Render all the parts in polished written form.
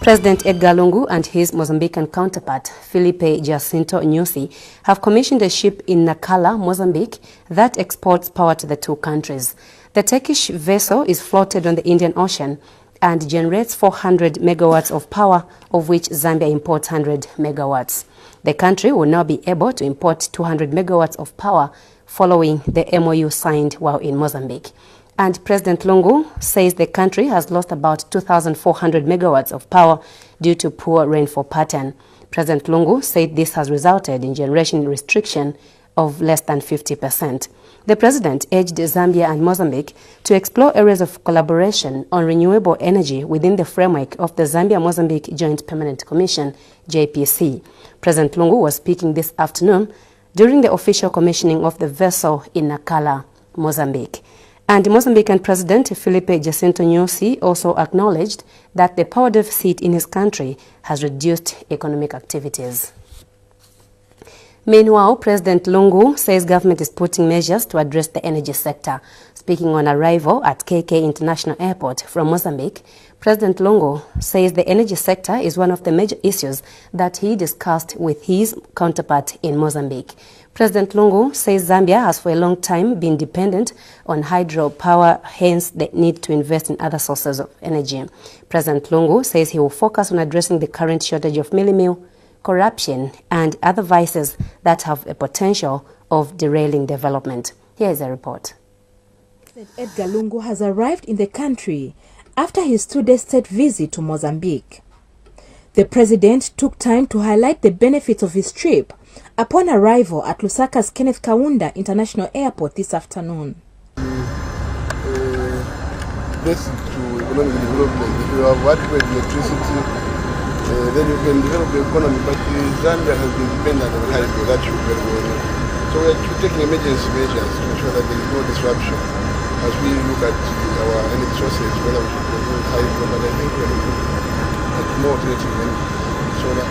President Edgar Lungu and his Mozambican counterpart, Felipe Jacinto Nyusi, have commissioned a ship in Nacala, Mozambique, that exports power to the two countries. The Turkish vessel is floated on the Indian Ocean and generates 400 megawatts of power, of which Zambia imports 100 megawatts. The country will now be able to import 200 megawatts of power following the MOU signed while in Mozambique. And President Lungu says the country has lost about 2,400 megawatts of power due to poor rainfall pattern. President Lungu said this has resulted in generation restriction of less than 50%. The president urged Zambia and Mozambique to explore areas of collaboration on renewable energy within the framework of the Zambia-Mozambique Joint Permanent Commission, JPC. President Lungu was speaking this afternoon during the official commissioning of the vessel in Nacala, Mozambique. And Mozambican President Felipe Jacinto Nyusi also acknowledged that the power deficit in his country has reduced economic activities. Meanwhile, President Lungu says government is putting measures to address the energy sector. Speaking on arrival at KK International Airport from Mozambique, President Lungu says the energy sector is one of the major issues that he discussed with his counterpart in Mozambique. President Lungu says Zambia has for a long time been dependent on hydropower, hence the need to invest in other sources of energy. President Lungu says he will focus on addressing the current shortage of meal, corruption, and other vices that have a potential of derailing development. Here is a report. Edgar Lungu has arrived in the country after his 2-day state visit to Mozambique. The president took time to highlight the benefits of his trip upon arrival at Lusaka's Kenneth Kaunda International Airport this afternoon. Best to economic development. If you have adequate electricity, then you can develop the economy, but Zambia has been dependent on hydro, that you very well know. So we are taking emergency measures to ensure that there is no disruption as we look at our energy sources, whether we should use hydro, but I think we are looking at more alternative energy, solar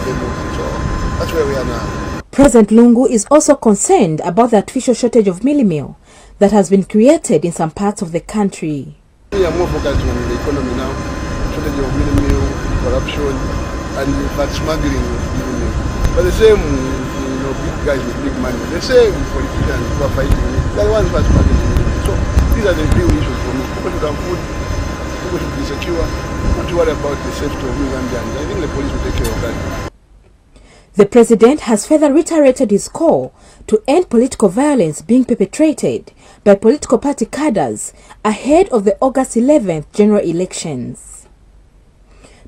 and so on. That's where we are now. President Lungu is also concerned about the artificial shortage of meal that has been created in some parts of the country. We are more focused on the economy now, shortage of meal, corruption, and in fact smuggling meal. But the same, big guys with big money, the same politicians who are fighting it, they're the ones who are smuggling meal. So these are the real issues for me. People should have food, people should be secure, not to worry about the safety of Zambians. I think the police will take care of that. The president has further reiterated his call to end political violence being perpetrated by political party cadres ahead of the August 11th general elections.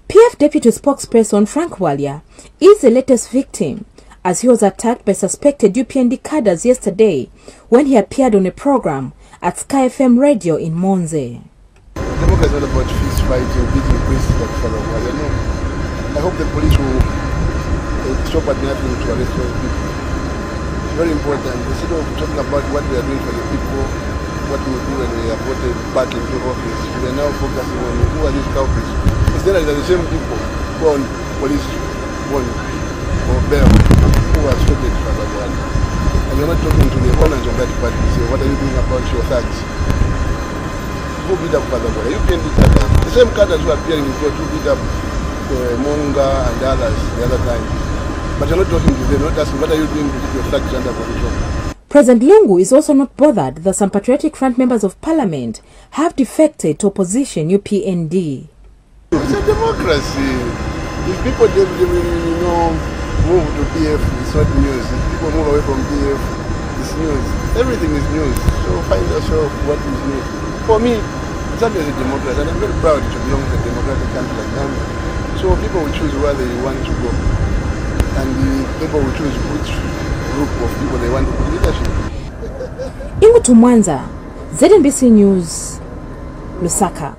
PF Deputy Spokesperson Frank Walia is the latest victim as he was attacked by suspected UPND cadres yesterday when he appeared on a program at Sky FM radio in Monze. Democracy is not about fist fighting, beating priests like Father Walia. No. I hope the police will stop at nothing to arrest those people. It's very important. Instead of talking about what we are doing for the people, what we will do when we are voted back into office, we are now focusing on who are these culprits. Instead, they are the same people who are on police bond or bail who are stopped for that one. And you're not talking to the opponents of that party. Say, what are you doing about your thugs? Who beat up Father Boy? You can beat up the same cadres who are appearing in court who beat up Monga and others the other time. But you're not talking to them, not asking what are you doing to keep your flags under control. President Lungu is also not bothered that some Patriotic Front members of parliament have defected to opposition UPND. It's a democracy. If people move to PF, it's not news. If people move away from PF, it's news. Everything is news. So find yourself what is news. For me, Zambia is a democracy, and I'm very proud to belong to a democratic country like Zambia. So people will choose where they want to go. And the people will choose which group of people they want to put leadership. Ingu Tumwanza, ZNBC News, Lusaka.